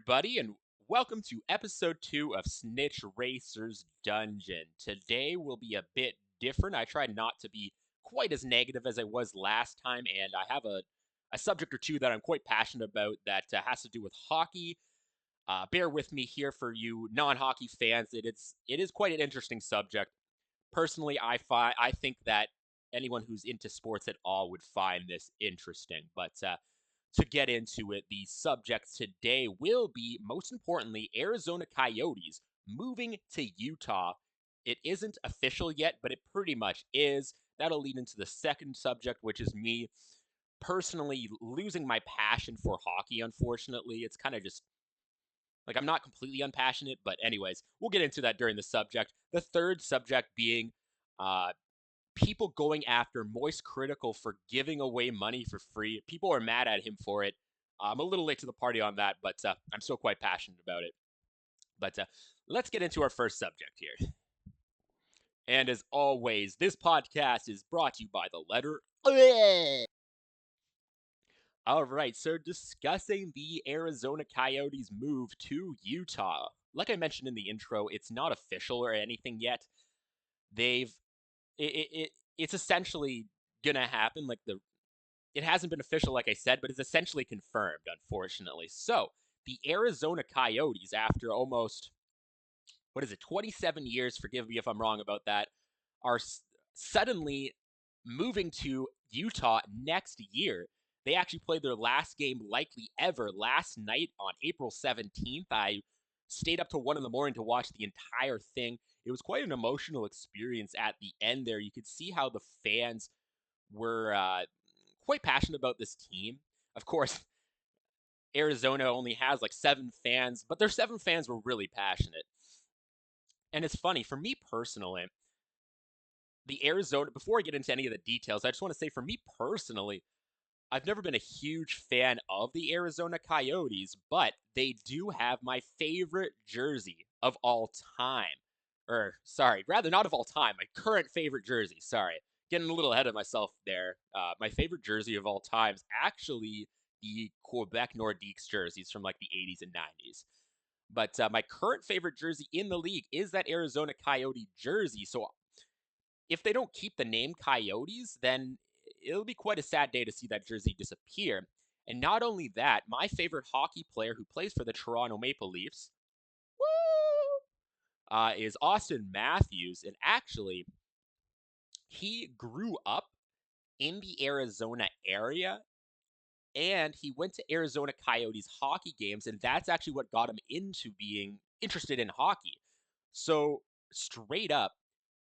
everybody, and welcome to episode 2 of SnitchRacer's Dungeon. Today will be a bit different. I tried not to be quite as negative as I was last time, and I have a subject or two that I'm quite passionate about that has to do with hockey. Bear with me here for you non-hockey fans. It is quite an interesting subject. Personally, I think that anyone who's into sports at all would find this interesting, but to get into it, the subject today will be, most importantly, Arizona Coyotes moving to Utah. It isn't official yet, but it pretty much is. That'll lead into the second subject, which is me personally losing my passion for hockey, unfortunately. It's kind of just like I'm not completely unpassionate, but anyways, we'll get into that during the subject. The third subject being uh, people going after MoistCritikal for giving away money for free. People are mad at him for it. I'm a little late to the party on that, but I'm still quite passionate about it. But let's get into our first subject here. And as always, this podcast is brought to you by the letter A. All right, so discussing the Arizona Coyotes move to Utah. Like I mentioned in the intro, it's not official or anything yet. They've it's essentially gonna happen. It hasn't been official, like I said, but it's essentially confirmed, unfortunately. So the Arizona Coyotes, after almost 27 years? Forgive me if I'm wrong about that. Are suddenly moving to Utah next year. They actually played their last game, likely ever, last night on April 17th. I stayed up till 1 in the morning to watch the entire thing. It was quite an emotional experience at the end there. You could see how the fans were quite passionate about this team. Of course, Arizona only has like 7 fans, but their 7 fans were really passionate. And it's funny, for me personally, the Arizona, before I get into any of the details, I just want to say for me personally, I've never been a huge fan of the Arizona Coyotes, but they do have my favorite jersey of all time. Or, sorry, rather not of all time, my current favorite jersey. Sorry, getting a little ahead of myself there. My favorite jersey of all time is actually the Quebec Nordiques jerseys from like the 80s and 90s. But my current favorite jersey in the league is that Arizona Coyote jersey. So if they don't keep the name Coyotes, then it'll be quite a sad day to see that jersey disappear. And not only that, my favorite hockey player who plays for the Toronto Maple Leafs, is Austin Matthews. And actually, he grew up in the Arizona area and he went to Arizona Coyotes hockey games. And that's actually what got him into being interested in hockey. So, straight up,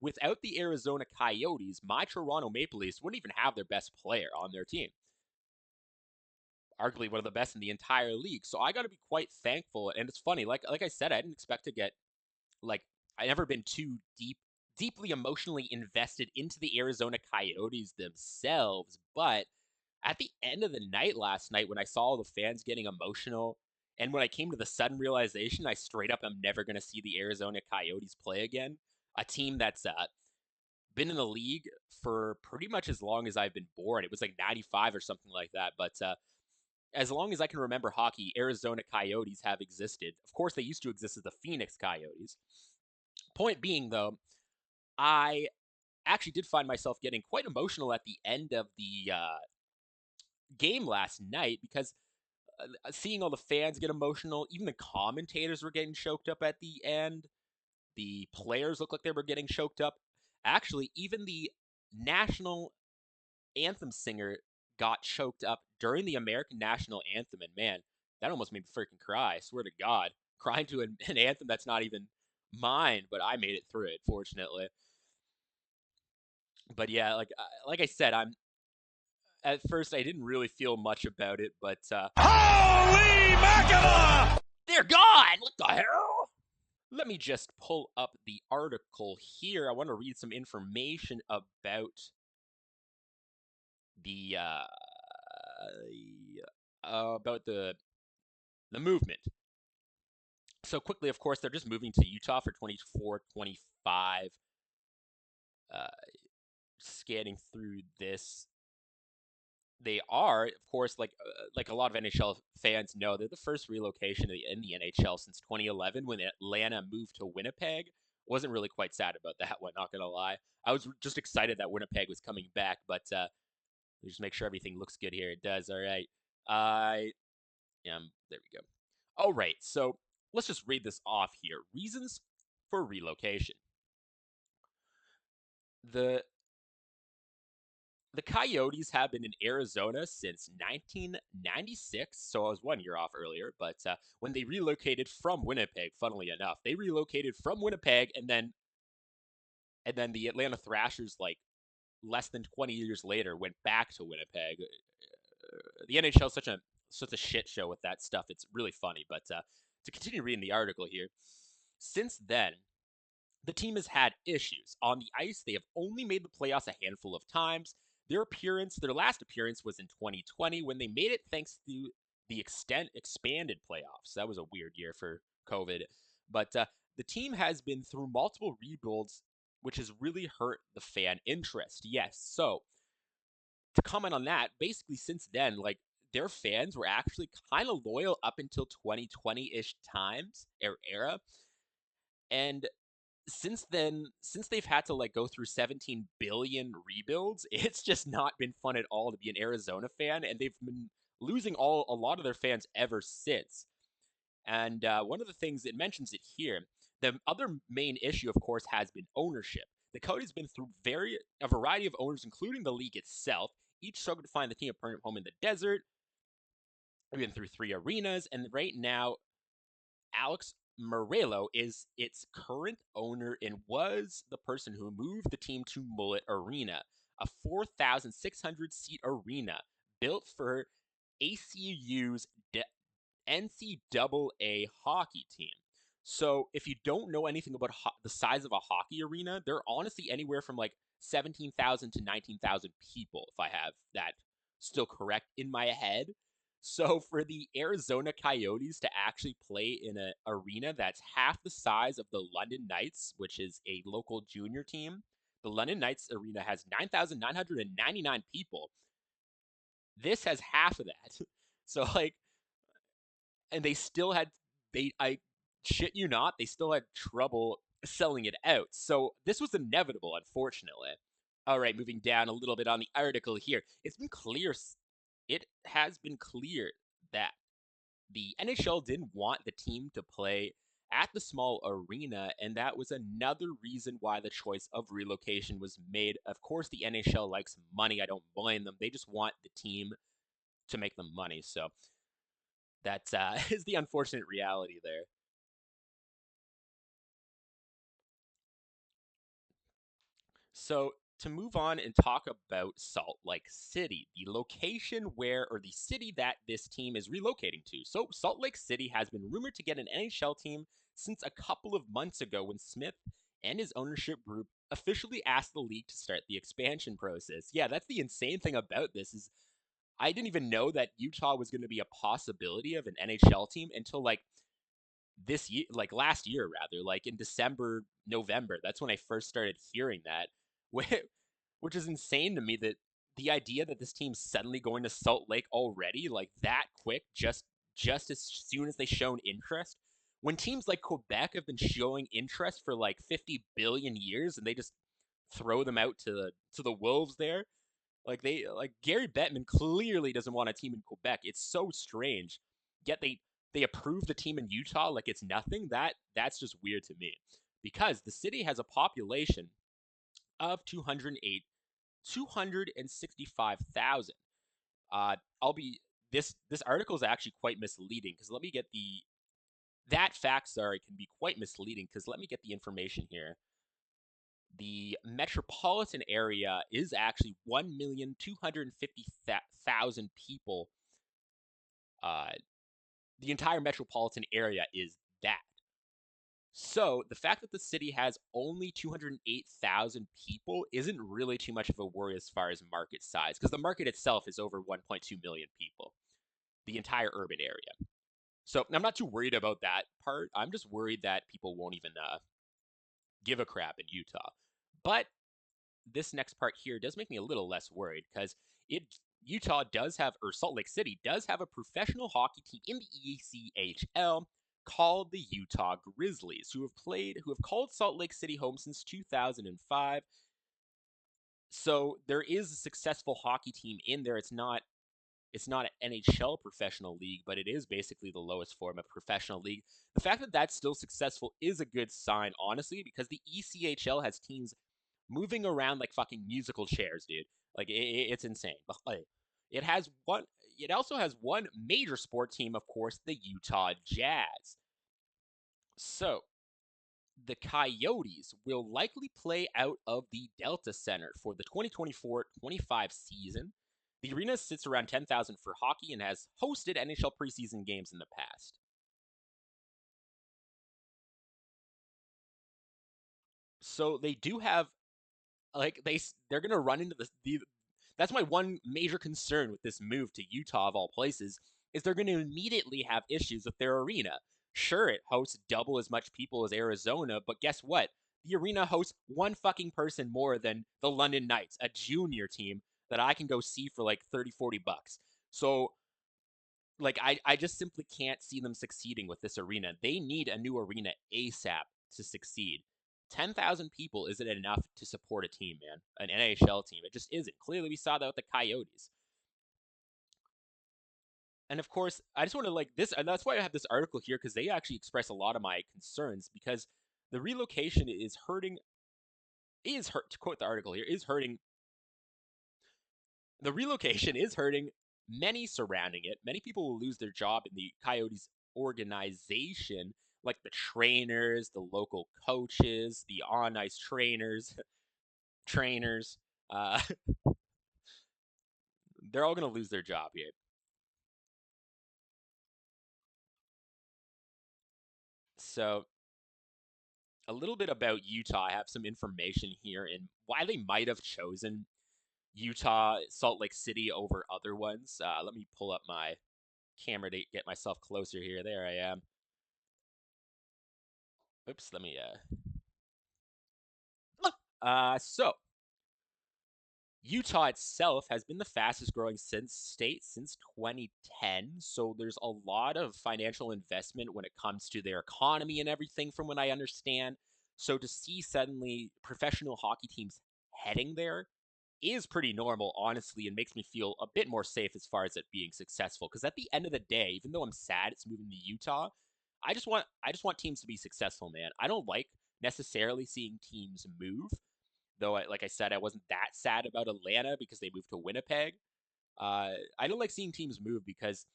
without the Arizona Coyotes, my Toronto Maple Leafs wouldn't even have their best player on their team. Arguably one of the best in the entire league. So I got to be quite thankful. And it's funny, like I said, I didn't expect to get like I never been too deeply emotionally invested into the Arizona Coyotes themselves, but at the end of the night last night when I saw all the fans getting emotional and when I came to the sudden realization I straight up am never going to see the Arizona Coyotes play again, a team that's been in the league for pretty much as long as I've been born. It was like 95 or something like that, but as long as I can remember hockey, Arizona Coyotes have existed. Of course, they used to exist as the Phoenix Coyotes. Point being, though, I actually did find myself getting quite emotional at the end of the game last night because seeing all the fans get emotional, even the commentators were getting choked up at the end. The players looked like they were getting choked up. Actually, even the national anthem singer got choked up during the American national anthem. And man, that almost made me freaking cry. I swear to God. Crying to an anthem that's not even mine, but I made it through it, fortunately. But yeah, like I said, I'm at first I didn't really feel much about it, but Holy mackerel! they're gone. What the hell? Let me just pull up the article here. I want to read some information about the movement. So quickly, of course, they're just moving to Utah for 24-25. Scanning through this. They are, of course, like a lot of NHL fans know, they're the first relocation in the NHL since 2011 when Atlanta moved to Winnipeg. Wasn't really quite sad about that one, not gonna lie. I was just excited that Winnipeg was coming back, but just make sure everything looks good here. It does. All right. Yeah, there we go. All right. So let's just read this off here. Reasons for relocation. The The Coyotes have been in Arizona since 1996, so I was 1 year off earlier. But when they relocated from Winnipeg, funnily enough, they relocated from Winnipeg, and then the Atlanta Thrashers, like less than 20 years later, went back to Winnipeg. The NHL is such a shit show with that stuff. It's really funny. But to continue reading the article here, since then the team has had issues. On the ice, they have only made the playoffs a handful of times. Their last appearance was in 2020 when they made it thanks to the expanded playoffs. That was a weird year for COVID. But the team has been through multiple rebuilds, which has really hurt the fan interest. Yes, so to comment on that, basically since then, like their fans were actually kind of loyal up until 2020-ish times era. And since then, since they've had to like go through 17 billion rebuilds, it's just not been fun at all to be an Arizona fan, and they've been losing a lot of their fans ever since. And one of the things it mentions it here, the other main issue, of course, has been ownership. The Coyotes have been through a variety of owners, including the league itself. Each struggled to find the team a permanent home in the desert. We've been through 3 arenas, and right now Alex Morello is its current owner and was the person who moved the team to Mullet Arena, a 4,600 seat arena built for ACU's NCAA hockey team. So, if you don't know anything about the size of a hockey arena, they're honestly anywhere from like 17,000 to 19,000 people, if I have that still correct in my head. So, for the Arizona Coyotes to actually play in an arena that's half the size of the London Knights, which is a local junior team, the London Knights arena has 9,999 people. This has half of that. So, like, and they still had I shit you not, they still had trouble selling it out. So this was inevitable, unfortunately. All right, moving down a little bit on the article here. It has been clear that the NHL didn't want the team to play at the small arena, and that was another reason why the choice of relocation was made. Of course, the NHL likes money. I don't blame them. They just want the team to make them money. So that is the unfortunate reality there. So to move on and talk about Salt Lake City, the location where, or the city that this team is relocating to. So Salt Lake City has been rumored to get an NHL team since a couple of months ago when Smith and his ownership group officially asked the league to start the expansion process. Yeah, that's the insane thing about this is I didn't even know that Utah was going to be a possibility of an NHL team until like this year, like last year rather, like in December, November. That's when I first started hearing that, which is insane to me that the idea that this team's suddenly going to Salt Lake already, like that quick, just as soon as they shown interest. When teams like Quebec have been showing interest for like 50 billion years, and they just throw them out to the wolves there, like Gary Bettman clearly doesn't want a team in Quebec. It's so strange. Yet they approve the team in Utah like it's nothing. That's just weird to me. Because the city has a population of 265,000. I'll be this article is actually quite misleading because let me get the that fact sorry can be quite misleading because let me get the information here. The metropolitan area is actually 1,250,000 people. Uh, the entire metropolitan area is that. So the fact that the city has only 208,000 people isn't really too much of a worry as far as market size, because the market itself is over 1.2 million people, the entire urban area. So I'm not too worried about that part. I'm just worried that people won't even give a crap in Utah. But this next part here does make me a little less worried because it Utah does have, or Salt Lake City does have a professional hockey team in the ECHL called the Utah Grizzlies, who have called Salt Lake City home since 2005. So there is a successful hockey team in there. It's not an NHL professional league, but it is basically the lowest form of professional league. The fact that that's still successful is a good sign, honestly, because the ECHL has teams moving around like fucking musical chairs, dude. Like it's insane. But it has one. It also has one major sport team, of course, the Utah Jazz. So the Coyotes will likely play out of the Delta Center for the 2024-25 season. The arena sits around 10,000 for hockey and has hosted NHL preseason games in the past. So they do have like they're going to run into the that's my one major concern with this move to Utah of all places is they're going to immediately have issues with their arena. Sure, it hosts double as much people as Arizona, but guess what? The arena hosts one fucking person more than the London Knights, a junior team that I can go see for like 30, 40 bucks. So like I just simply can't see them succeeding with this arena. They need a new arena ASAP to succeed. 10,000 people isn't enough to support a team, man. An NHL team. It just isn't. Clearly, we saw that with the Coyotes. And of course, I just want to like this, and that's why I have this article here because they actually express a lot of my concerns because the relocation to quote the article here, is hurting the relocation is hurting many surrounding it. Many people will lose their job in the Coyotes organization, like the trainers, the local coaches, the on ice trainers, trainers. Uh, they're all going to lose their job here. So, a little bit about Utah. I have some information here and why they might have chosen Utah, Salt Lake City over other ones. Let me pull up my camera to get myself closer here. There I am. Oops, let me so Utah itself has been the fastest growing state since 2010. So there's a lot of financial investment when it comes to their economy and everything, from what I understand. So to see suddenly professional hockey teams heading there is pretty normal, honestly, and makes me feel a bit more safe as far as it being successful. Because at the end of the day, even though I'm sad it's moving to Utah, I just want teams to be successful, man. I don't like necessarily seeing teams move. Though, like I said, I wasn't that sad about Atlanta because they moved to Winnipeg. I don't like seeing teams move because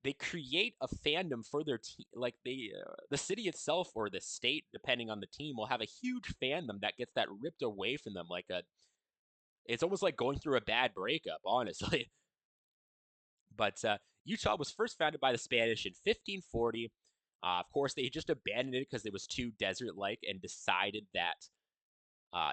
they create a fandom for their team. Like the city itself or the state, depending on the team, will have a huge fandom that gets that ripped away from them. It's almost like going through a bad breakup, honestly. But Utah was first founded by the Spanish in 1540. Of course, they just abandoned it because it was too desert-like and decided that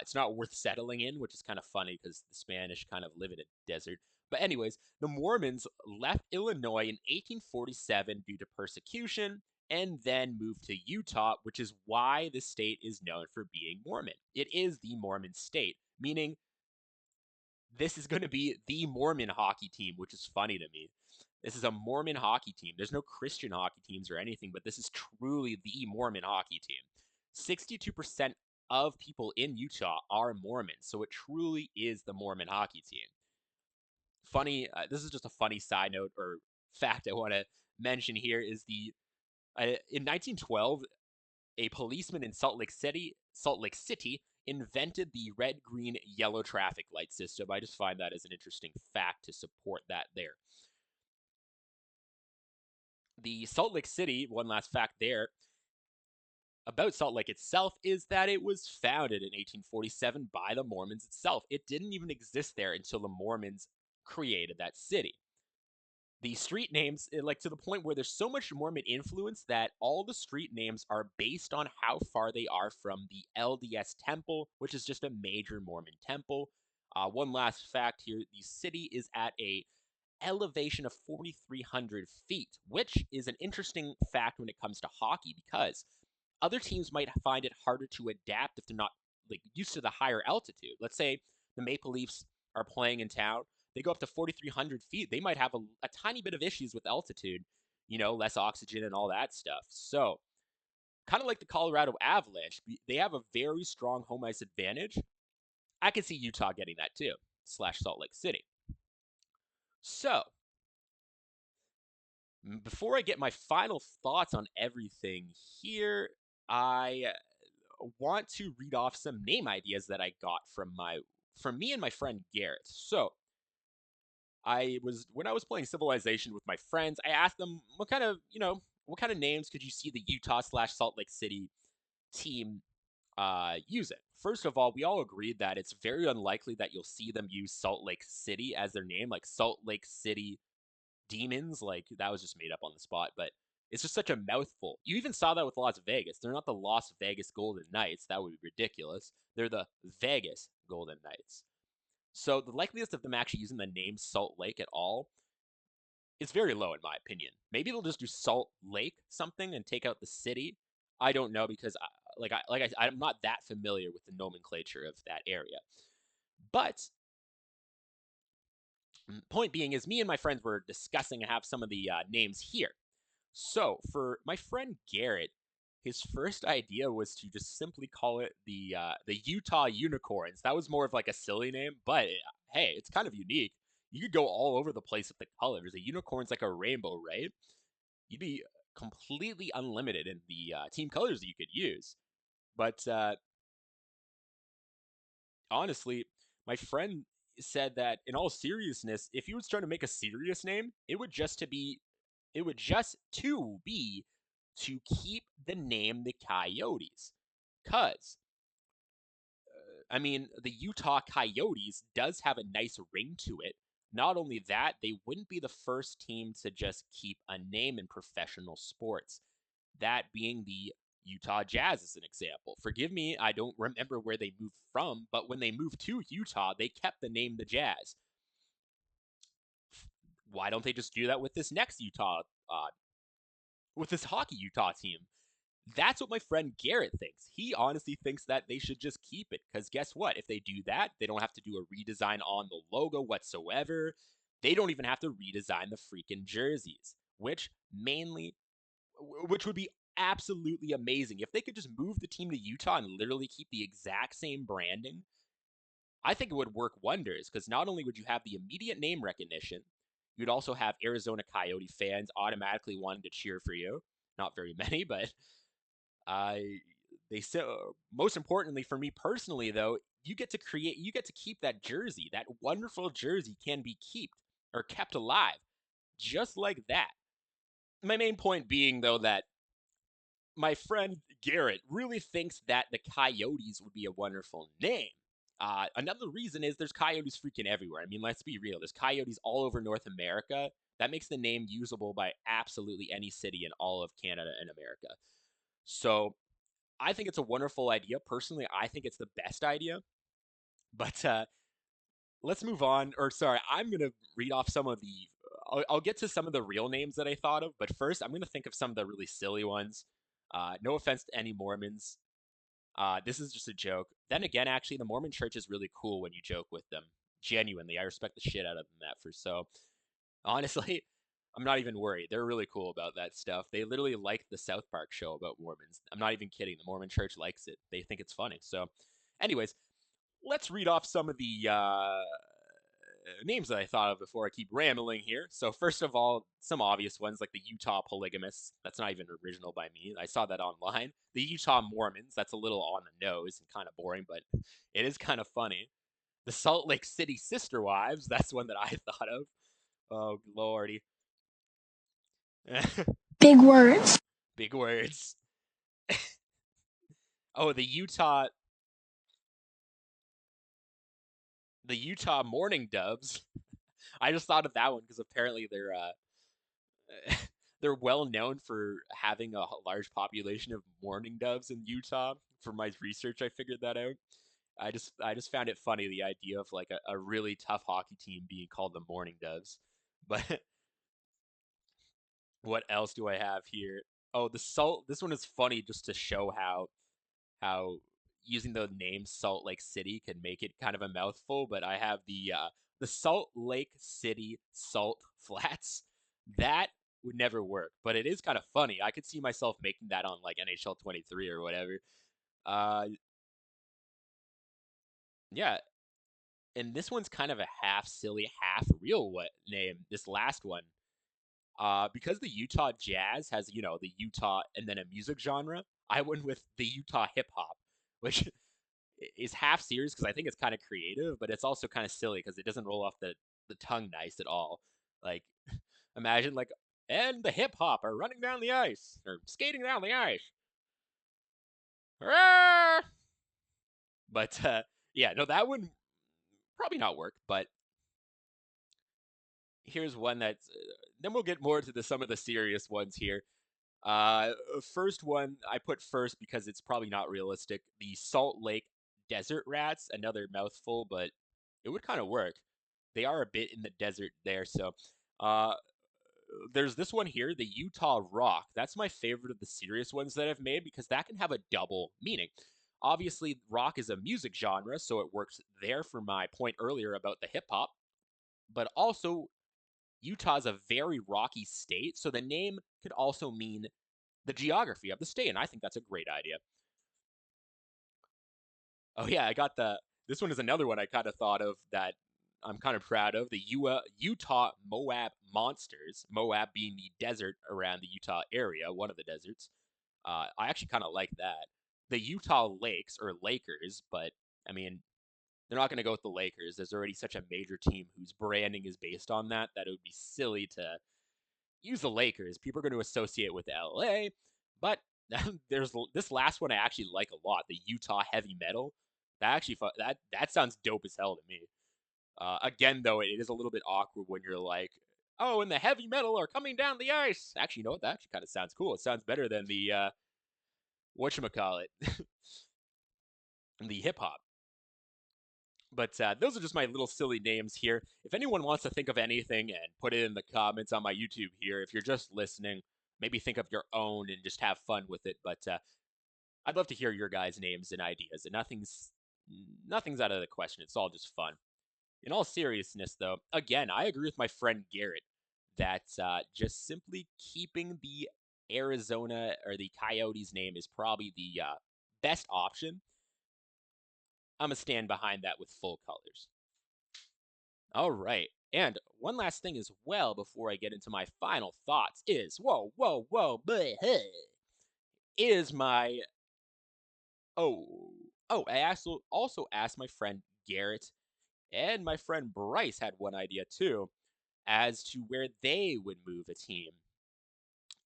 it's not worth settling in, which is kind of funny because the Spanish kind of live in a desert. But anyways, the Mormons left Illinois in 1847 due to persecution and then moved to Utah, which is why the state is known for being Mormon. It is the Mormon state, meaning this is going to be the Mormon hockey team, which is funny to me. This is a Mormon hockey team. There's no Christian hockey teams or anything, but this is truly the Mormon hockey team. 62% of people in Utah are Mormon, so it truly is the Mormon hockey team. Funny, this is just a funny side note or fact I want to mention here is in 1912, a policeman in Salt Lake City invented the red, green, yellow traffic light system. I just find that as an interesting fact to support that there. The Salt Lake City, one last fact there about Salt Lake itself, is that it was founded in 1847 by the Mormons itself. It didn't even exist there until the Mormons created that city. The street names, like to the point where there's so much Mormon influence that all the street names are based on how far they are from the LDS Temple, which is just a major Mormon temple. One last fact here, the city is at a elevation of 4,300 feet, which is an interesting fact when it comes to hockey because other teams might find it harder to adapt if they're not like used to the higher altitude. Let's say the Maple Leafs are playing in town they go up to 4,300 feet. They might have a tiny bit of issues with altitude, less oxygen and all that stuff. So, kind of like the Colorado Avalanche, they have a very strong home ice advantage. I can see Utah getting that too, / Salt Lake City. So, before I get my final thoughts on everything here, I want to read off some name ideas that I got from me and my friend Garrett. So, when I was playing Civilization with my friends, I asked them what kind of names could you see the Utah / Salt Lake City team using. First of all, we all agreed that it's very unlikely that you'll see them use Salt Lake City as their name, like Salt Lake City Demons. Like, that was just made up on the spot, but it's just such a mouthful. You even saw that with Las Vegas. They're not the Las Vegas Golden Knights. That would be ridiculous. They're the Vegas Golden Knights. So the likelihood of them actually using the name Salt Lake at all is very low, in my opinion. Maybe they'll just do Salt Lake something and take out the city. I don't know, because I'm not that familiar with the nomenclature of that area. But point being is, me and my friends were discussing and have some of the names here. So for my friend Garrett, his first idea was to just simply call it the Utah Unicorns. That was more of like a silly name, but hey, it's kind of unique. You could go all over the place with the colors. A unicorn's like a rainbow, right? You'd be completely unlimited in the team colors that you could use. But honestly, my friend said that in all seriousness, if he was trying to make a serious name, it would just be to keep the name the Coyotes. Cause I mean, the Utah Coyotes does have a nice ring to it. Not only that, they wouldn't be the first team to just keep a name in professional sports. That being the Utah Jazz as an example. Forgive me, I don't remember where they moved from, but when they moved to Utah, they kept the name the Jazz. Why don't they just do that with this next with this hockey Utah team? That's what my friend Garrett thinks. He honestly thinks that they should just keep it, because guess what? If they do that, they don't have to do a redesign on the logo whatsoever. They don't even have to redesign the freaking jerseys, which would be absolutely amazing. If they could just move the team to Utah and literally keep the exact same branding, I think it would work wonders, because not only would you have the immediate name recognition, you'd also have Arizona Coyote fans automatically wanting to cheer for you. Not very many, but they so most importantly for me personally, though, you get to keep that jersey. That wonderful jersey can be kept alive, just like that. My main point being, though, that my friend Garrett really thinks that the Coyotes would be a wonderful name. Another reason is there's coyotes freaking everywhere. I mean, let's be real. There's coyotes all over North America. That makes the name usable by absolutely any city in all of Canada and America. So I think it's a wonderful idea. Personally, I think it's the best idea. But let's move on. Or sorry, I'm gonna read off some of the. I'll get to some of the real names that I thought of, but first I'm gonna think of some of the really silly ones. No offense to any Mormons. This is just a joke. Then again, actually, the Mormon Church is really cool when you joke with them. Genuinely, I respect the shit out of them that for. So honestly, I'm not even worried. They're really cool about that stuff. They literally like the South Park show about Mormons. I'm not even kidding. The Mormon Church likes it. They think it's funny. So, anyways, let's read off some of the names that I thought of before I keep rambling here. So, first of all, some obvious ones like the Utah Polygamists. That's not even original by me. I saw that online. The Utah Mormons. That's a little on the nose and kind of boring, but it is kind of funny. The Salt Lake City Sister Wives. That's one that I thought of. Oh, lordy. Big words. Big words. Oh, the Utah Mourning Doves. I just thought of that one because apparently they're they're well known for having a large population of mourning doves in Utah. For my research, I figured that out. I just found it funny, the idea of like a really tough hockey team being called the Mourning Doves. But what else do I have here? Oh, the salt. This one is funny just to show how using the name Salt Lake City can make it kind of a mouthful. But I have the The Salt Lake City Salt Flats. That would never work, but it is kind of funny. I could see myself making that on like NHL 23 or whatever. Uh, yeah, and this one's kind of a half silly, half real what name. This last one, because the Utah Jazz has the Utah and then a music genre. I went with the Utah hip hop, which is half serious because I think it's kind of creative, but it's also kind of silly because it doesn't roll off the tongue nice at all. Like, imagine like, and the hip hop are running down the ice or skating down the ice. Arrgh! But yeah, no, that would probably not work. But here's one that's. Then we'll get more to some of the serious ones here. Uh, First one I put first because it's probably not realistic. The Salt Lake Desert Rats, another mouthful, but it would kind of work. They are a bit in the desert there, so uh, there's this one here, the Utah Rock. That's my favorite of the serious ones that I've made because that can have a double meaning. Obviously, rock is a music genre, so it works there for my point earlier about the hip hop, but also Utah's a very rocky state, so the name could also mean the geography of the state, and I think that's a great idea. Oh yeah, I got the. This one is another one I kind of thought of that I'm kind of proud of. The Utah Moab Monsters. Moab being the desert around the Utah area, one of the deserts. I actually kind of like that. The Utah Lakes or Lakers, but I mean they're not going to go with the Lakers. There's already such a major team whose branding is based on that it would be silly to use the Lakers. People are going to associate with LA, but there's this last one I actually like a lot. The Utah Heavy Metal. That actually that sounds dope as hell to me. Again, though, it is a little bit awkward when you're like, "Oh, and the heavy metal are coming down the ice." Actually, you know what? That actually kind of sounds cool. It sounds better than the whatchamacallit, the hip hop. But those are just my little silly names here. If anyone wants to think of anything and put it in the comments on my YouTube here, if you're just listening, maybe think of your own and just have fun with it. But I'd love to hear your guys' names and ideas. And nothing's out of the question. It's all just fun. In all seriousness, though, again, I agree with my friend Garrett that just simply keeping the Arizona or the Coyotes name is probably the best option. I'm going to stand behind that with full colors. All right. And one last thing as well before I get into my final thoughts is but hey, is my oh I also asked my friend Garrett and my friend Bryce had one idea too as to where they would move a team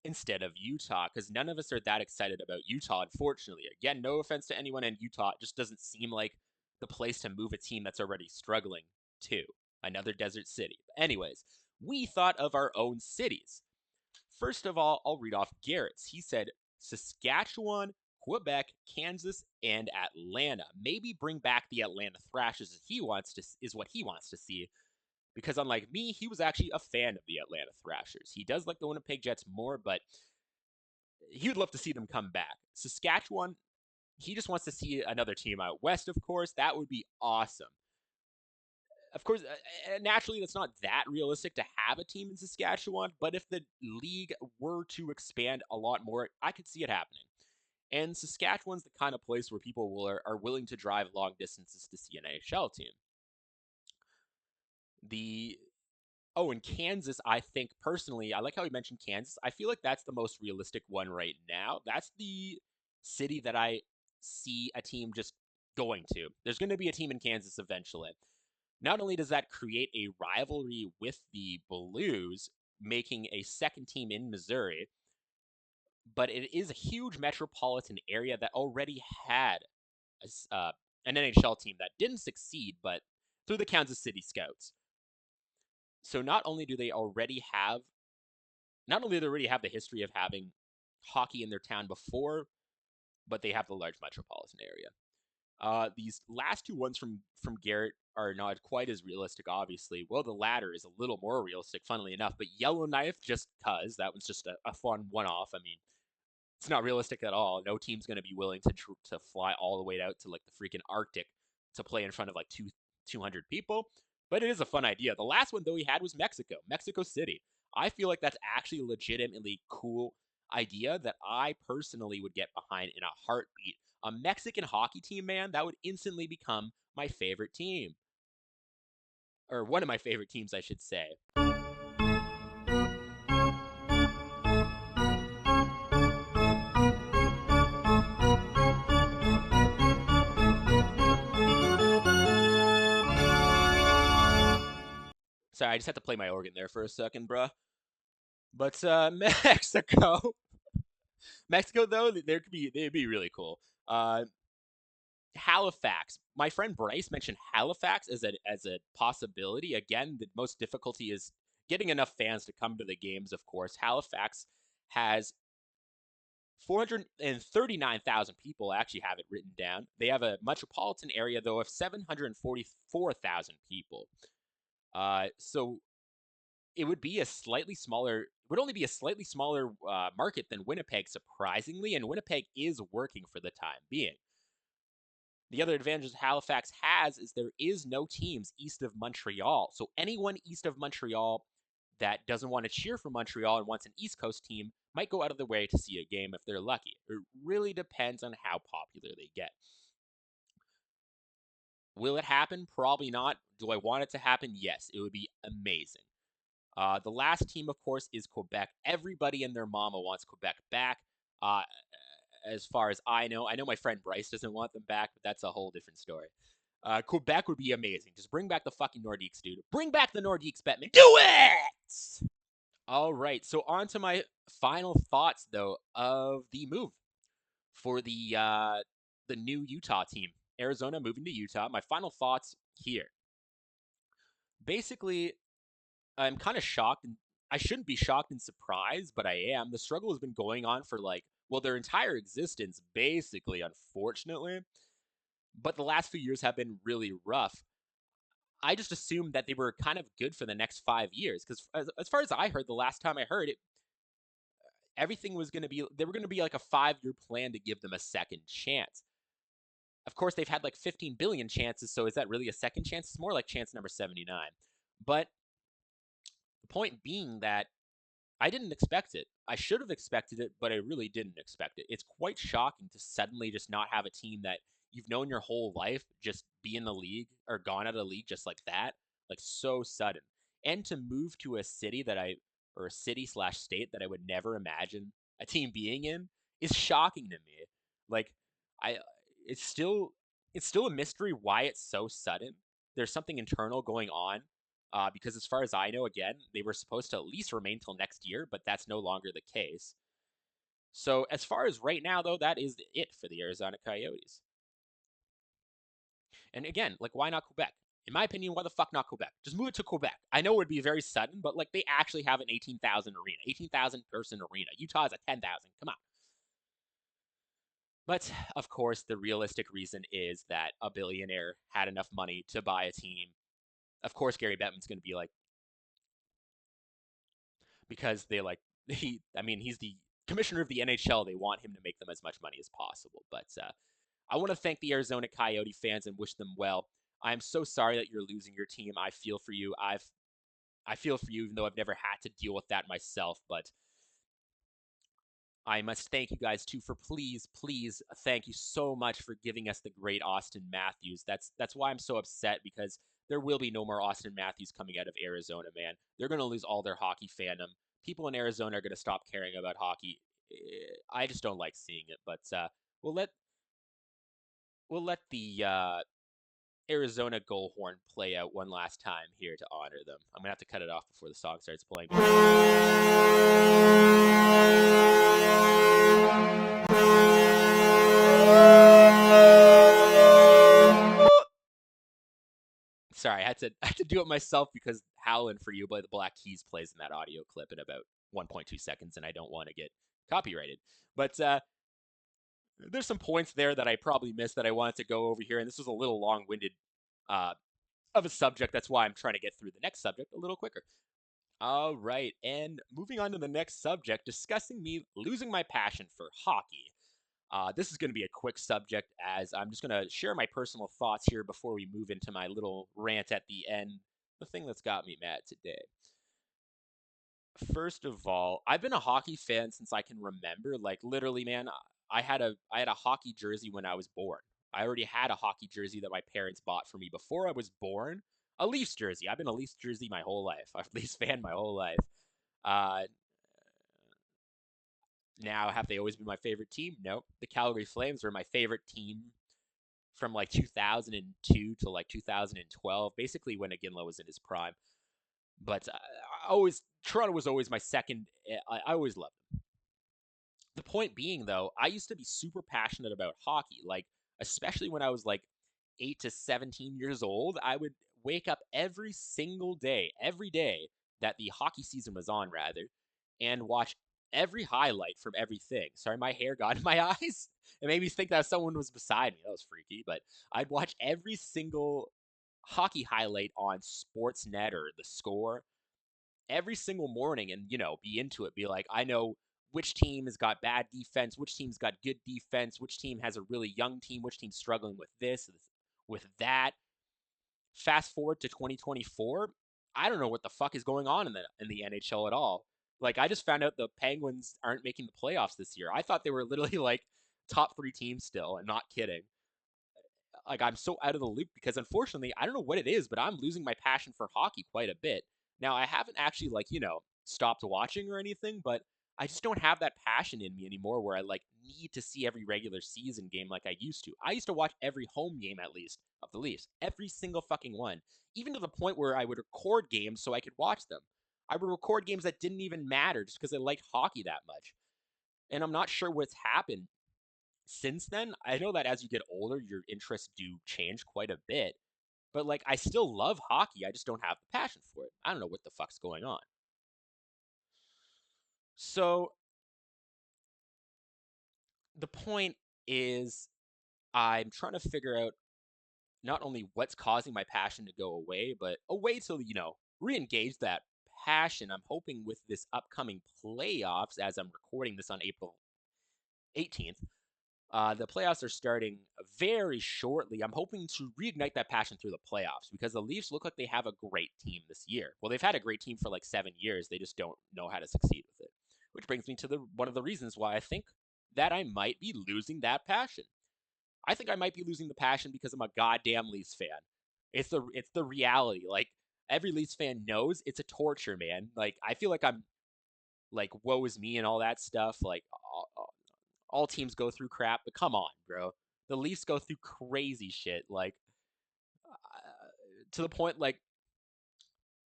instead of Utah because none of us are that excited about Utah, unfortunately. Again, no offense to anyone in Utah, it just doesn't seem like the place to move a team that's already struggling to another desert city. But anyways, we thought of our own cities. First of all, I'll read off Garrett's. He said Saskatchewan, Quebec, Kansas, and Atlanta. Maybe bring back the Atlanta Thrashers is what he wants to see because unlike me, he was actually a fan of the Atlanta Thrashers. He does like the Winnipeg Jets more, but he would love to see them come back. Saskatchewan, he just wants to see another team out west, of course. That would be awesome. Of course, naturally, that's not that realistic to have a team in Saskatchewan, but if the league were to expand a lot more, I could see it happening. And Saskatchewan's the kind of place where are willing to drive long distances to see an NHL team. The Oh, and Kansas, I think personally, I like how he mentioned Kansas. I feel like that's the most realistic one right now. That's the city that I see a team just going to. There's going to be a team in Kansas eventually. Not only does that create a rivalry with the Blues, making a second team in Missouri, but it is a huge metropolitan area that already had an NHL team that didn't succeed, but through the Kansas City Scouts. So not only do they already have the history of having hockey in their town before, but they have the large metropolitan area. These last two ones from Garrett are not quite as realistic, obviously. Well, the latter is a little more realistic, funnily enough. But Yellowknife, just cause that was just a fun one-off. I mean, it's not realistic at all. No team's going to be willing to fly all the way out to like the freaking Arctic to play in front of like 200 people. But it is a fun idea. The last one, though, he had was Mexico City. I feel like that's actually a legitimately cool idea that I personally would get behind in a heartbeat. A Mexican hockey team, man, that would instantly become my favorite team. Or one of my favorite teams, I should say. Sorry, I just had to play my organ there for a second, bruh. But Mexico though, they'd be really cool. Halifax. My friend Bryce mentioned Halifax as a possibility. Again, the most difficulty is getting enough fans to come to the games. Of course, Halifax has 439,000 people. I actually have it written down. They have a metropolitan area though of 744,000 people. So it would be a slightly smaller. Would only be a slightly smaller market than Winnipeg, surprisingly, and Winnipeg is working for the time being. The other advantage Halifax has is there is no teams east of Montreal. So anyone east of Montreal that doesn't want to cheer for Montreal and wants an East Coast team might go out of their way to see a game if they're lucky. It really depends on how popular they get. Will it happen? Probably not. Do I want it to happen? Yes, it would be amazing. The last team, of course, is Quebec. Everybody and their mama wants Quebec back. As far as I know my friend Bryce doesn't want them back, but that's a whole different story. Quebec would be amazing. Just bring back the fucking Nordiques, dude. Bring back the Nordiques, Batman. Do it! All right, so on to my final thoughts, though, of the move for the new Utah team. Arizona moving to Utah. My final thoughts here. Basically, I'm kind of shocked, and I shouldn't be shocked and surprised, but I am. The struggle has been going on for their entire existence, basically, unfortunately. But the last few years have been really rough. I just assumed that they were kind of good for the next 5 years, because as far as I heard, the last time I heard it, everything was going to be, they were going to be like a 5-year plan to give them a second chance. Of course, they've had like 15 billion chances, so is that really a second chance? It's more like chance number 79. But the point being that I didn't expect it. I should have expected it, but I really didn't expect it. It's quite shocking to suddenly just not have a team that you've known your whole life just be in the league or gone out of the league just like that, like so sudden. And to move to a city or a city/state that I would never imagine a team being in is shocking to me. Like, I, it's still a mystery why it's so sudden. There's something internal going on because as far as I know, again, they were supposed to at least remain till next year, but that's no longer the case. So as far as right now, though, that is it for the Arizona Coyotes. And again, like, why not Quebec? In my opinion, why the fuck not Quebec? Just move it to Quebec. I know it would be very sudden, but like they actually have an 18,000 arena, 18,000 person arena. Utah is a 10,000. Come on. But of course, the realistic reason is that a billionaire had enough money to buy a team. Of course, Gary Bettman's going to be like, because he's the commissioner of the NHL. They want him to make them as much money as possible. But I want to thank the Arizona Coyote fans and wish them well. I'm so sorry that you're losing your team. I feel for you. I feel for you, even though I've never had to deal with that myself. But I must thank you guys too for please thank you so much for giving us the great Austin Matthews. That's why I'm so upset, because there will be no more Austin Matthews coming out of Arizona, man. They're going to lose all their hockey fandom. People in Arizona are going to stop caring about hockey. I just don't like seeing it, but we'll let the Arizona goal horn play out one last time here to honor them. I'm going to have to cut it off before the song starts playing. Sorry, I had to do it myself because Howlin' for You by the Black Keys plays in that audio clip in about 1.2 seconds, and I don't want to get copyrighted. But there's some points there that I probably missed that I wanted to go over here, and this was a little long-winded of a subject. That's why I'm trying to get through the next subject a little quicker. All right, and moving on to the next subject, discussing me losing my passion for hockey. This is going to be a quick subject, as I'm just going to share my personal thoughts here before we move into my little rant at the end the thing that's got me mad today. First of all, I've been a hockey fan since I can remember. Like literally, man, I had a hockey jersey when I was born. I already had a hockey jersey that my parents bought for me before I was born. A Leafs jersey. I've been a Leafs jersey my whole life. I've Leafs fan my whole life. Uh, Now, have they always been my favorite team? Nope. The Calgary Flames were my favorite team from like 2002 to like 2012, basically when Iginla was in his prime. But Toronto was always my second. I always loved them. The point being, though, I used to be super passionate about hockey, like especially when I was like 8 to 17 years old. I would wake up every day that the hockey season was on, rather, and watch every highlight from everything. Sorry, my hair got in my eyes. It made me think that someone was beside me. That was freaky, but I'd watch every single hockey highlight on Sportsnet or The Score every single morning and, be into it. Be like, I know which team has got bad defense, which team's got good defense, which team has a really young team, which team's struggling with this, with that. Fast forward to 2024, I don't know what the fuck is going on in the NHL at all. Like I just found out the Penguins aren't making the playoffs this year. I thought they were literally like top 3 teams still, and not kidding. Like I'm so out of the loop because unfortunately, I don't know what it is, but I'm losing my passion for hockey quite a bit. Now, I haven't actually like, stopped watching or anything, but I just don't have that passion in me anymore where I like need to see every regular season game like I used to. I used to watch every home game at least of the Leafs, every single fucking one, even to the point where I would record games so I could watch them. I would record games that didn't even matter just because I liked hockey that much. And I'm not sure what's happened since then. I know that as you get older, your interests do change quite a bit, but like I still love hockey. I just don't have the passion for it. I don't know what the fuck's going on. So the point is, I'm trying to figure out not only what's causing my passion to go away, but a way to, re-engage that passion. I'm hoping with this upcoming playoffs, as I'm recording this on April 18th, the playoffs are starting very shortly. I'm hoping to reignite that passion through the playoffs because the Leafs look like they have a great team this year. Well, they've had a great team for like 7 years. They just don't know how to succeed with it. Which brings me to the one of the reasons why I think that I might be losing that passion. I think I might be losing the passion because I'm a goddamn Leafs fan. It's the reality. Like every Leafs fan knows it's a torture, man. Like I feel like I'm like woe is me and all that stuff. Like all teams go through crap, but come on, bro. The Leafs go through crazy shit, like to the point like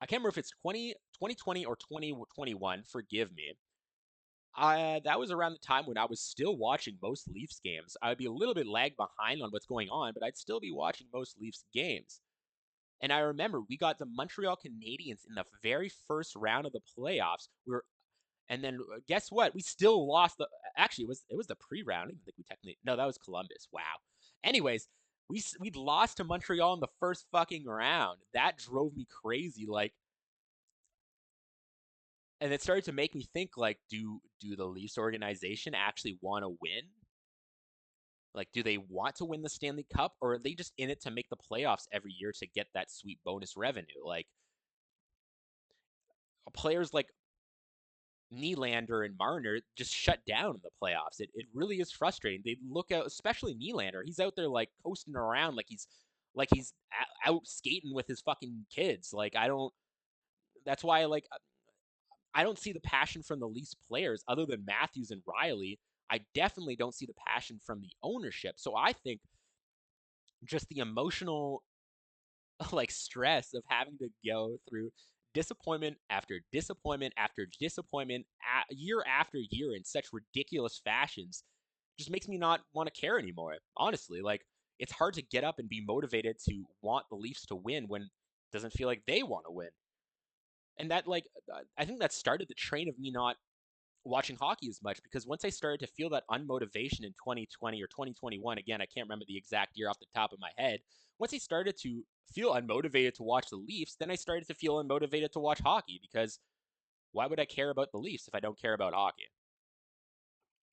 I can't remember if it's 2020 or 2021. Forgive me. That was around the time when I was still watching most Leafs games. I would be a little bit lagged behind on what's going on, but I'd still be watching most Leafs games. And I remember we got the Montreal Canadiens in the very first round of the playoffs. And then guess what? We still lost the. Actually, it was the pre-round. I don't think we technically. No, that was Columbus. Wow. Anyways, we lost to Montreal in the first fucking round. That drove me crazy. Like, and it started to make me think. Like, do the Leafs organization actually want to win? Like, do they want to win the Stanley Cup, or are they just in it to make the playoffs every year to get that sweet bonus revenue? Like, players like Nylander and Marner just shut down in the playoffs. It really is frustrating. They look out, especially Nylander. He's out there like coasting around like he's out skating with his fucking kids. Like I don't. That's why I don't see the passion from the Leafs players other than Matthews and Riley. I definitely don't see the passion from the ownership. So I think just the emotional like stress of having to go through disappointment after disappointment after disappointment year after year in such ridiculous fashions just makes me not want to care anymore. Honestly, like it's hard to get up and be motivated to want the Leafs to win when it doesn't feel like they want to win. And that I think that started the train of me not watching hockey as much because once I started to feel that unmotivation in 2020 or 2021, again, I can't remember the exact year off the top of my head. Once I started to feel unmotivated to watch the Leafs, then I started to feel unmotivated to watch hockey because why would I care about the Leafs if I don't care about hockey?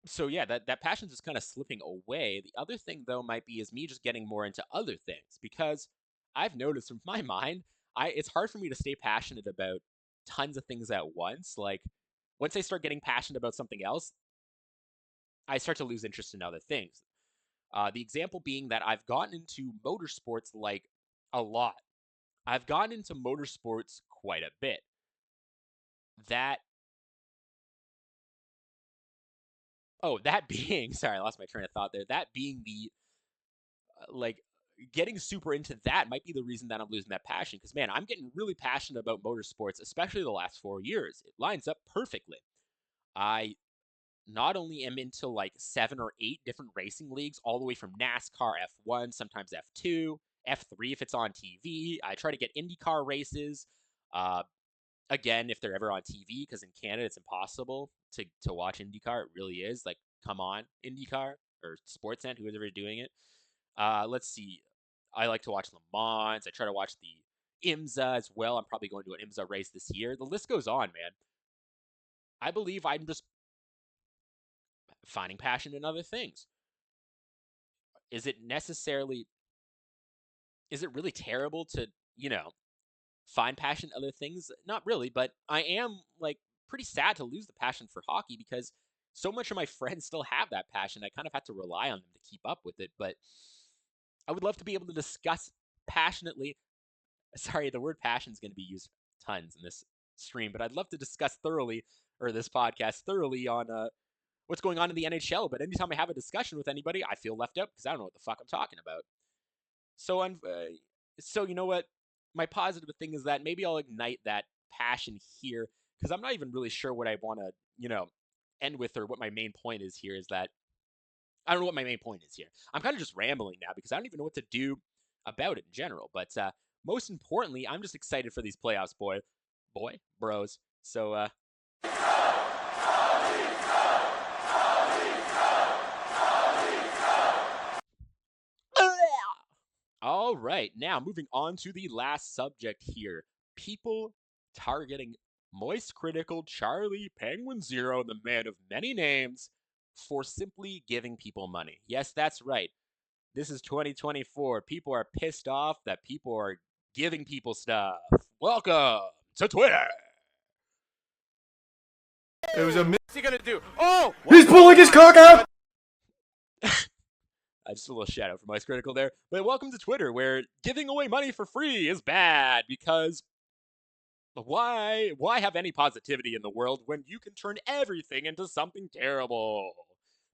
So yeah, that passion's just kind of slipping away. The other thing though might be is me just getting more into other things because I've noticed in my mind it's hard for me to stay passionate about tons of things at once. Like, once I start getting passionate about something else, I start to lose interest in other things. The example being that I've gotten into motorsports like a lot. I've gotten into motorsports quite a bit. That that being, sorry, I lost my train of thought there. That being the like getting super into that might be the reason that I'm losing that passion. Because man, I'm getting really passionate about motorsports, especially the last 4 years. It lines up perfectly. I not only am into like 7 or 8 different racing leagues, all the way from NASCAR, F1, sometimes F2, F3 if it's on TV. I try to get IndyCar races. Uh, Again, if they're ever on TV, because in Canada it's impossible to watch IndyCar. It really is. Like, come on, IndyCar or Sportsnet, whoever's ever doing it. Let's see. I like to watch Le Mans. I try to watch the IMSA as well. I'm probably going to an IMSA race this year. The list goes on, man. I believe I'm just finding passion in other things. Is it necessarily, is it really terrible to, find passion in other things? Not really, but I am like pretty sad to lose the passion for hockey because so much of my friends still have that passion. I kind of have to rely on them to keep up with it, but I would love to be able to discuss passionately. Sorry, the word passion is going to be used tons in this stream, but I'd love to discuss thoroughly, or this podcast thoroughly, on what's going on in the NHL. But anytime I have a discussion with anybody, I feel left out because I don't know what the fuck I'm talking about. So you know what? My positive thing is that maybe I'll ignite that passion here because I'm not even really sure what I want to, end with, or what my main point is here. Is that I don't know what my main point is here. I'm kind of just rambling now because I don't even know what to do about it in general. But most importantly, I'm just excited for these playoffs, bros. So all right, now moving on to the last subject here. People targeting MoistCritikal Charlie Penguin Zero, the man of many names, for simply giving people money. Yes, that's right. This is 2024. People are pissed off that people are giving people stuff. Welcome to Twitter. It was a What's he gonna do? Oh! He's pulling his cock out! Just a little shout out for MoistCritikal there. But welcome to Twitter, where giving away money for free is bad because why have any positivity in the world when you can turn everything into something terrible?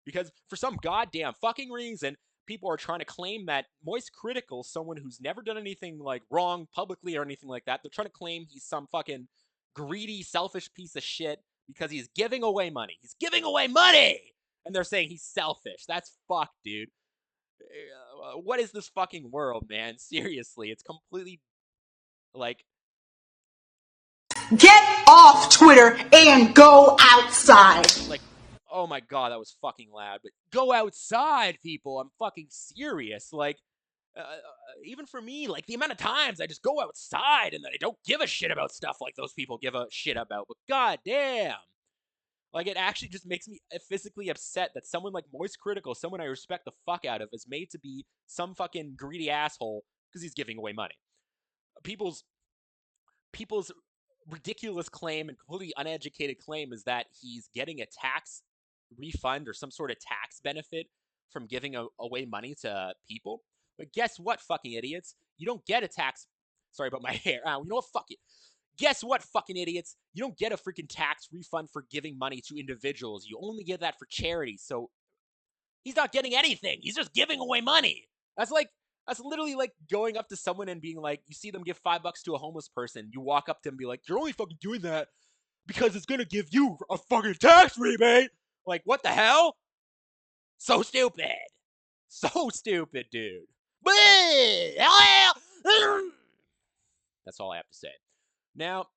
Because for some goddamn fucking reason, people are trying to claim that MoistCritikal, someone who's never done anything like wrong publicly or anything like that, they're trying to claim he's some fucking greedy, selfish piece of shit because he's giving away money. He's giving away money! And they're saying he's selfish. That's fucked, dude. What is this fucking world, man? Seriously, it's completely like, Get off Twitter and go outside. like, oh my god, that was fucking loud. But go outside, people. I'm fucking serious. Like, even for me, like the amount of times I just go outside and then I don't give a shit about stuff like those people give a shit about. But goddamn, like it actually just makes me physically upset that someone like MoistCritikal, someone I respect the fuck out of, is made to be some fucking greedy asshole because he's giving away money. People's ridiculous claim and completely uneducated claim is that he's getting a tax refund or some sort of tax benefit from giving away money to people. But guess what, fucking idiots? You don't get a tax. Sorry about my hair. You know what? Fuck it. Guess what, fucking idiots? You don't get a freaking tax refund for giving money to individuals. You only get that for charity. So he's not getting anything. He's just giving away money. That's literally like going up to someone and being like, you see them give $5 to a homeless person. You walk up to them and be like, you're only fucking doing that because it's gonna give you a fucking tax rebate. Like, what the hell? So stupid. So stupid, dude. That's all I have to say. Now,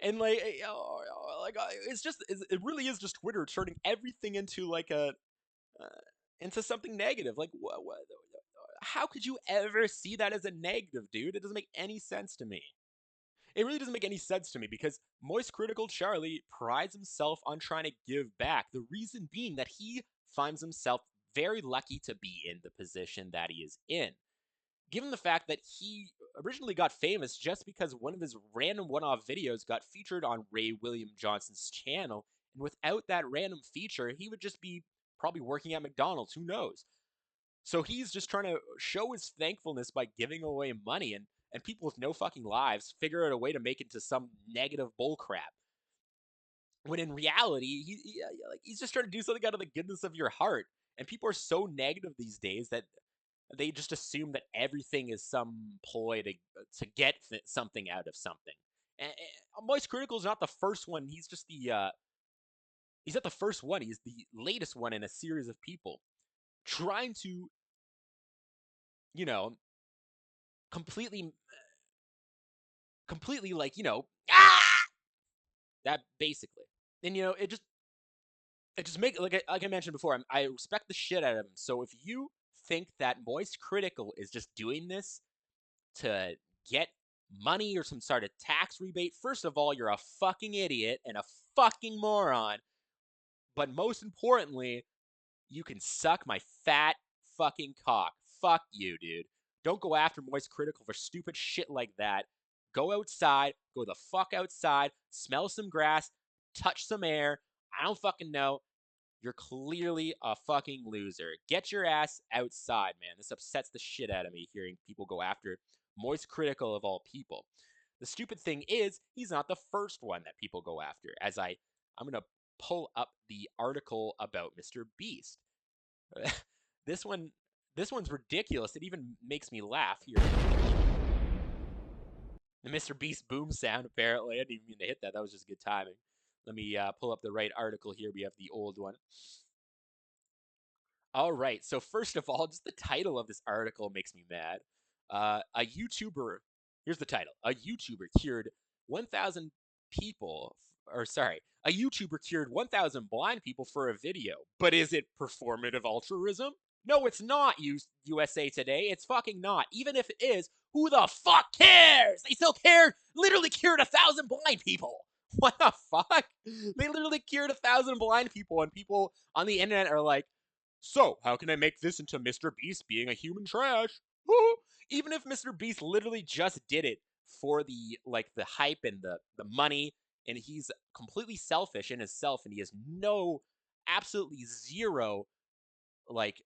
and it really is just Twitter turning everything into like into something negative. Like, what? How could you ever see that as a negative, dude? It doesn't make any sense to me. It really doesn't make any sense to me because MoistCritikal Charlie prides himself on trying to give back. The reason being that he finds himself very lucky to be in the position that he is in. Given the fact that he originally got famous just because one of his random one-off videos got featured on Ray William Johnson's channel, and without that random feature, he would just be probably working at McDonald's, who knows? So he's just trying to show his thankfulness by giving away money, and people with no fucking lives figure out a way to make it into some negative bullcrap. When in reality, he's just trying to do something out of the goodness of your heart. And people are so negative these days that they just assume that everything is some ploy to get something out of something. And MoistCritikal is not the first one. He's just he's not the first one. He's the latest one in a series of people trying to, you know, completely like, that basically. And it just make like I mentioned before, I respect the shit out of him. So if you think that MoistCritikal is just doing this to get money or some sort of tax rebate, first of all, you're a fucking idiot and a fucking moron. But most importantly, you can suck my fat fucking cock. Fuck you, dude. Don't go after MoistCritikal for stupid shit like that. Go outside, go the fuck outside, smell some grass, touch some air. I don't fucking know. You're clearly a fucking loser. Get your ass outside, man. This upsets the shit out of me hearing people go after MoistCritikal of all people. The stupid thing is, he's not the first one that people go after. As I'm gonna pull up the article about Mr. Beast. this one's ridiculous. It even makes me laugh here. The Mr. Beast boom sound, apparently. I didn't even mean to hit that. That was just good timing. Let me pull up the right article here. We have the old one. All right. So first of all, just the title of this article makes me mad. A YouTuber. Here's the title. A YouTuber cured 1,000 people. Or sorry, a YouTuber cured 1,000 blind people for a video. But is it performative altruism? No, it's not, USA Today. It's fucking not. Even if it is, who the fuck cares? They still literally cured 1,000 blind people. What the fuck? They literally cured 1,000 blind people, and people on the internet are like, so, how can I make this into Mr. Beast being a human trash? Even if Mr. Beast literally just did it for the hype and the money, and he's completely selfish in himself, and he has absolutely zero, like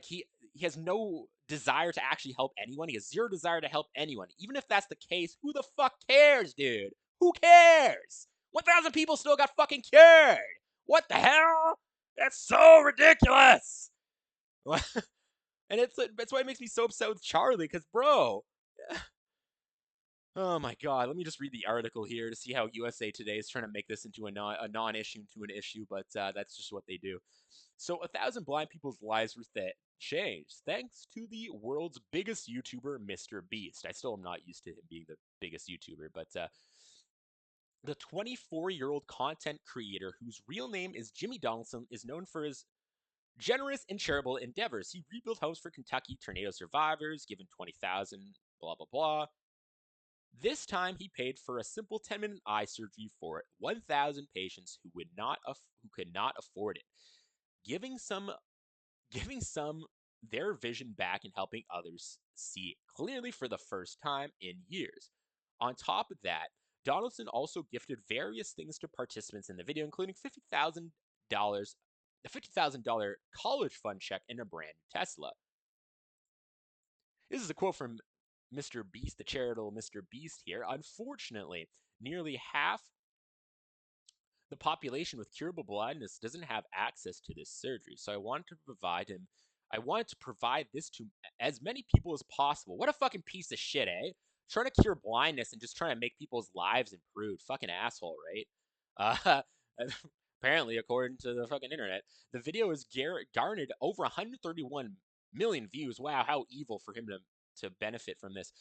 he has no desire to actually help anyone. He has zero desire to help anyone. Even if that's the case, who the fuck cares, dude? Who cares? 1,000 people still got fucking cured. What the hell? That's so ridiculous. And that's why it makes me so upset with Charlie, because, bro. Oh my god, let me just read the article here to see how USA Today is trying to make this into a non-issue to an issue, but that's just what they do. So 1,000 blind people's lives were changed thanks to the world's biggest YouTuber, Mr. Beast. I still am not used to him being the biggest YouTuber, but the 24-year-old content creator, whose real name is Jimmy Donaldson, is known for his generous and charitable endeavors. He rebuilt homes for Kentucky tornado survivors, given 20,000, blah, blah, blah. This time, he paid for a simple 10-minute eye surgery for 1,000 patients who could not afford it, giving some their vision back and helping others see clearly for the first time in years. On top of that, Donaldson also gifted various things to participants in the video, including $50,000, a $50,000 college fund check, and a brand new Tesla. This is a quote from Mr. Beast, the charitable Mr. Beast here. Unfortunately, nearly half the population with curable blindness doesn't have access to this surgery, so I wanted to provide this to as many people as possible. What a fucking piece of shit, eh? Trying to cure blindness and just trying to make people's lives improve. Fucking asshole, right? Apparently, according to the fucking internet, the video has garnered over 131 million views. Wow, how evil for him to benefit from this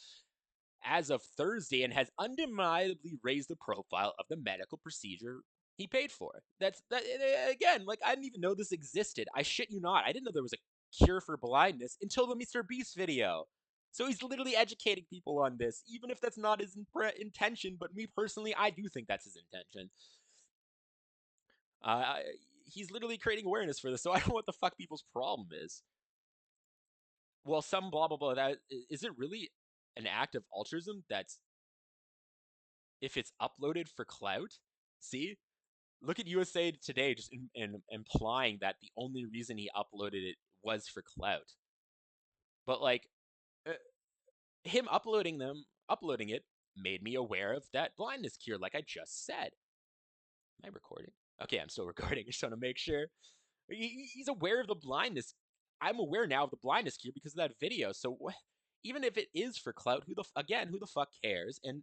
as of Thursday, and has undeniably raised the profile of the medical procedure he paid for. That's that again. Like, I didn't even know this existed. I shit you not. I didn't know there was a cure for blindness until the Mr. Beast video. So he's literally educating people on this, even if that's not his intention. But me personally, I do think that's his intention. he's literally creating awareness for this, so I don't know what the fuck people's problem is. Well, some blah blah blah. That is it really an act of altruism? That's if it's uploaded for clout. See, look at USA Today just implying that the only reason he uploaded it was for clout. But like, uh, him uploading it made me aware of that blindness cure, like I just said. Am I recording? Okay, I'm still recording. Just want to make sure. He's aware of the blindness. I'm aware now of the blindness cure because of that video. So even if it is for clout, who the fuck cares? And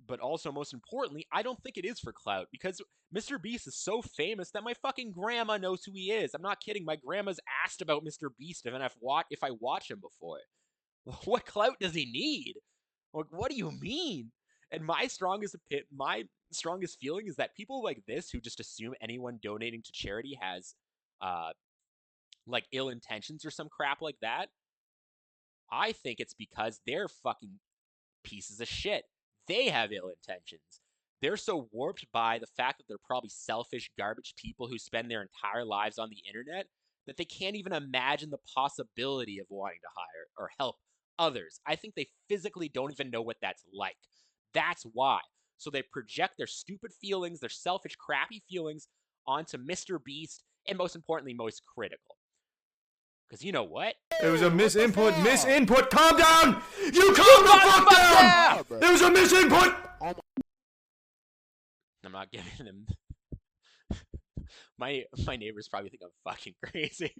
but also most importantly, I don't think it is for clout because Mr. Beast is so famous that my fucking grandma knows who he is. I'm not kidding. My grandma's asked about Mr. Beast if I watch him before. What clout does he need? Like, what do you mean? And my strongest feeling is that people like this who just assume anyone donating to charity has like ill intentions or some crap like that. I think it's because they're fucking pieces of shit. They have ill intentions. They're so warped by the fact that they're probably selfish, garbage people who spend their entire lives on the internet that they can't even imagine the possibility of wanting to hire or help others. I think they physically don't even know what that's like. That's why. So they project their stupid feelings, their selfish, crappy feelings onto Mr. Beast and most importantly, MoistCritikal. Because you know what? It was a misinput. Calm down! You calm the fuck down! There was a misinput! I'm not giving him. my neighbors probably think I'm fucking crazy.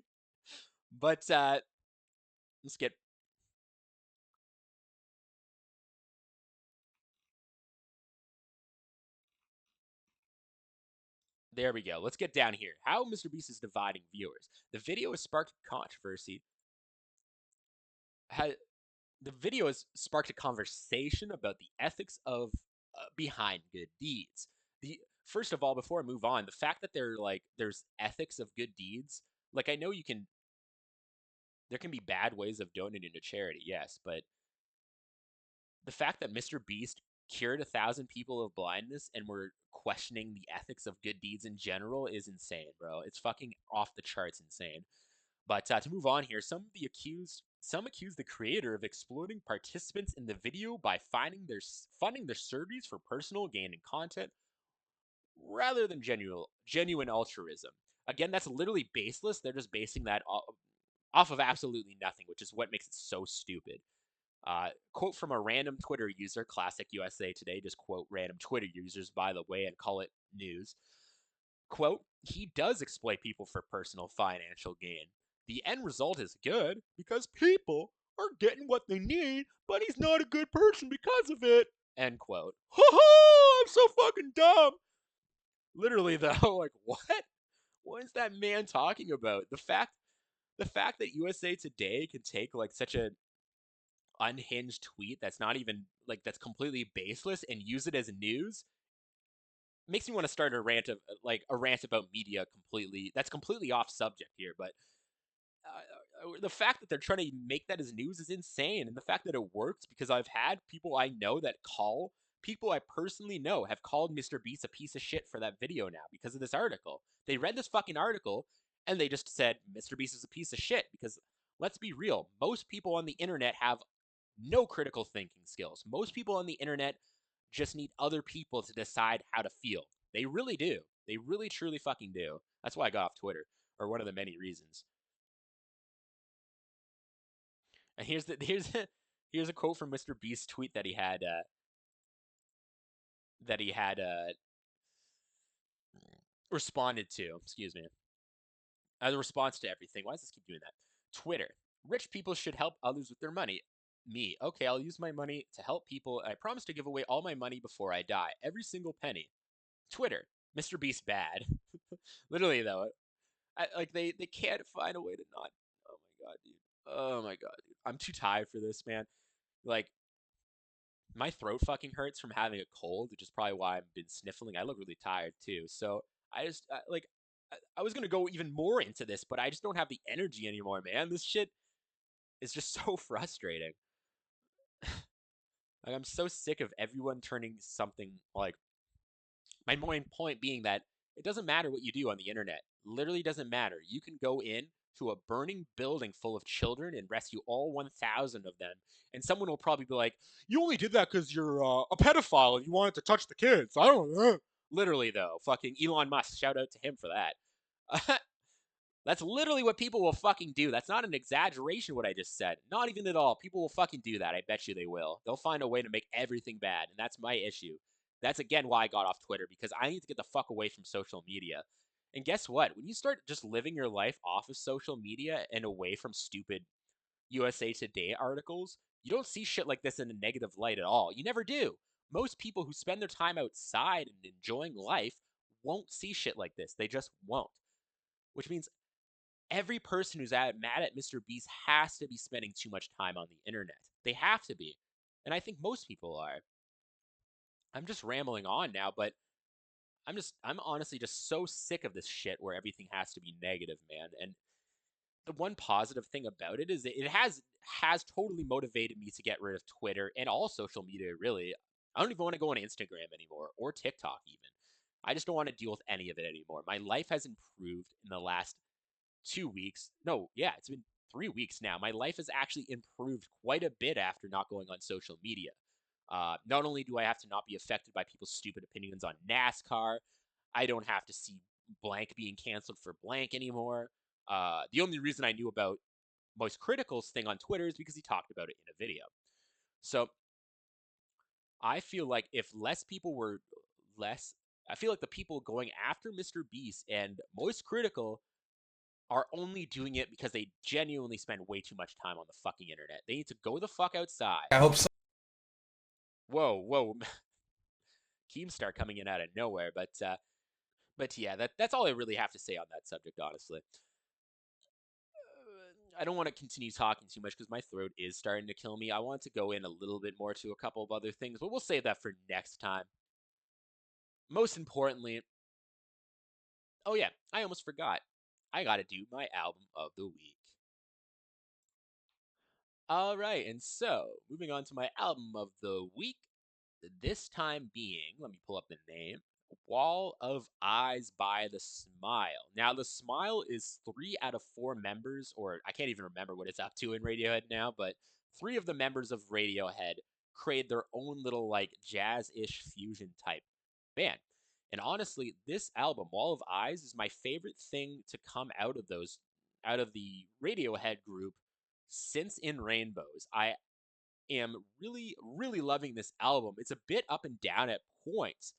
But let's get. There we go. Let's get down here. How Mr. Beast is dividing viewers. The video has sparked controversy. The video has sparked a conversation about the ethics of behind good deeds. First of all, before I move on, the fact that there's ethics of good deeds. Like I know there can be bad ways of donating to charity, yes, but the fact that Mr. Beast cured 1,000 people of blindness and we're questioning the ethics of good deeds in general is insane, bro. It's fucking off the charts insane. But to move on here, some accuse the creator of exploiting participants in the video by funding their surgeries for personal gain and content rather than genuine altruism. Again, that's literally baseless. They're just basing that off of absolutely nothing, which is what makes it so stupid. Quote from a random Twitter user, classic USA Today, just quote random Twitter users, by the way, and call it news. Quote, he does exploit people for personal financial gain. The end result is good because people are getting what they need, but he's not a good person because of it. End quote. Ha ha! I'm so fucking dumb. Literally though, like what? What is that man talking about? The fact that USA Today can take like such a unhinged tweet that's not even like that's completely baseless and use it as news makes me want to start a rant about media that's completely off subject here, but the fact that they're trying to make that as news is insane, and the fact that it works because I've had people I know people I personally know have called Mr. Beast a piece of shit for that video now because of this article. They read this fucking article and they just said Mr. Beast is a piece of shit because let's be real, most people on the internet have no critical thinking skills. Most people on the internet just need other people to decide how to feel. They really do. They really truly fucking do. That's why I got off Twitter, or one of the many reasons. And here's a quote from Mr. Beast's tweet that he had responded to. Excuse me. As a response to everything. Why does this keep doing that? Twitter. Rich people should help others with their money. Me. Okay, I'll use my money to help people. I promise to give away all my money before I die. Every single penny. Twitter. Mr. Beast bad. Literally though. They can't find a way to not. Oh my god, dude. Oh my god, dude. I'm too tired for this, man. Like, my throat fucking hurts from having a cold, which is probably why I've been sniffling. I look really tired too. So I was gonna go even more into this, but I just don't have the energy anymore, man. This shit is just so frustrating. Like, I'm so sick of everyone turning something like my main point being that It doesn't matter what you do on the internet. Literally doesn't matter. You can go in to a burning building full of children and rescue all 1,000 of them, and someone will probably be like, "You only did that because you're a pedophile and you wanted to touch the kids." I don't know. Literally, though, fucking Elon Musk, shout out to him for that. That's literally what people will fucking do. That's not an exaggeration what I just said. Not even at all. People will fucking do that. I bet you they will. They'll find a way to make everything bad, and that's my issue. That's again why I got off Twitter, because I need to get the fuck away from social media. And guess what? When you start just living your life off of social media and away from stupid USA Today articles, you don't see shit like this in a negative light at all. You never do. Most people who spend their time outside and enjoying life won't see shit like this. They just won't. Which means every person who's mad at Mr. Beast has to be spending too much time on the internet. They have to be. And I think most people are. I'm just rambling on now, but I'm honestly just so sick of this shit where everything has to be negative, man. And the one positive thing about it is that it has totally motivated me to get rid of Twitter and all social media, really. I don't even want to go on Instagram anymore or TikTok even. I just don't want to deal with any of it anymore. My life has improved in the last 2 weeks. No, yeah, it's been 3 weeks now. My life has actually improved quite a bit after not going on social media. Not only do I have to not be affected by people's stupid opinions on NASCAR, I don't have to see blank being canceled for blank anymore. The only reason I knew about MoistCritikal thing on Twitter is because he talked about it in a video. So I feel like if less people were less, I feel like the people going after Mr. Beast and MoistCritikal are only doing it because they genuinely spend way too much time on the fucking internet. They need to go the fuck outside. I hope so. Whoa. Keemstar coming in out of nowhere, but yeah, that's all I really have to say on that subject, honestly. I don't want to continue talking too much because my throat is starting to kill me. I want to go in a little bit more to a couple of other things, but we'll save that for next time. Most importantly, oh yeah, I almost forgot. I gotta do my album of the week. All right, and so moving on to my album of the week, this time being, let me pull up the name, Wall of Eyes by The Smile. Now, The Smile is 3 out of 4 members, or I can't even remember what it's up to in Radiohead now, but 3 of the members of Radiohead created their own little, like, jazz-ish fusion type band. And honestly, this album, Wall of Eyes, is my favorite thing to come out of the Radiohead group since In Rainbows. I am really loving this album. It's a bit up and down at points,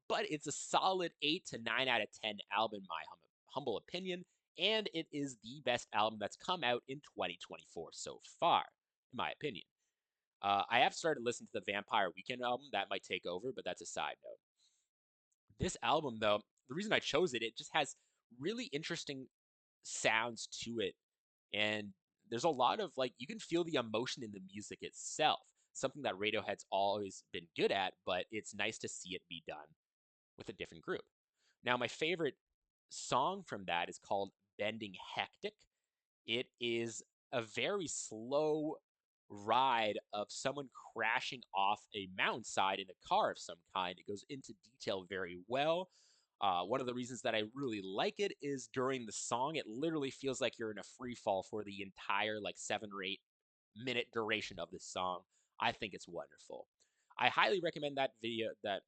but it's a solid 8 to 9 out of 10 album, in my humble opinion, and it is the best album that's come out in 2024 so far, in my opinion. I have started listening to the Vampire Weekend album. That might take over, but that's a side note. This album, though, the reason I chose it, it just has really interesting sounds to it, and there's a lot of, like, you can feel the emotion in the music itself, something that Radiohead's always been good at, but it's nice to see it be done with a different group. Now, my favorite song from that is called Bending Hectic. It is a very slow ride of someone crashing off a mountainside in a car of some kind. It goes into detail very well. One of the reasons that I really like it is during the song, it literally feels like you're in a free fall for the entire like 7 or 8 minute duration of this song. I think it's wonderful. I highly recommend that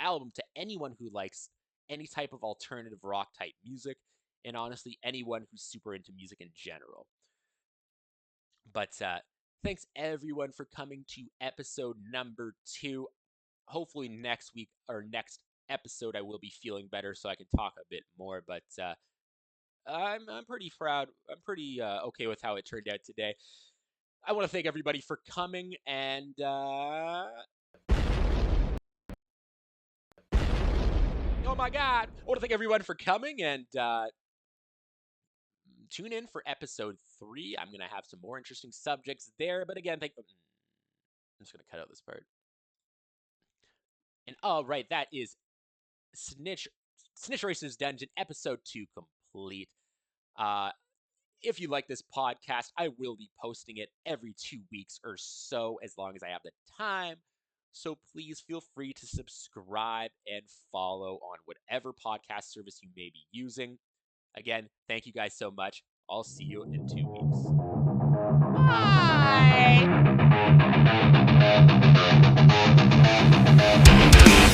album to anyone who likes any type of alternative rock type music, and honestly, anyone who's super into music in general. But thanks everyone for coming to episode number 2. Hopefully next week or next episode I will be feeling better so I can talk a bit more. But I'm pretty proud. I'm pretty okay with how it turned out today. I want to thank everybody for coming, and oh my God, I want to thank everyone for coming, and tune in for episode 3. I'm gonna have some more interesting subjects there. But again, I'm just gonna cut out this part. And all right, that is SnitchRacer's Dungeon episode 2 complete. If you like this podcast, I will be posting it every 2 weeks or so, as long as I have the time. So please feel free to subscribe and follow on whatever podcast service you may be using. Again, thank you guys so much. I'll see you in 2 weeks. Bye!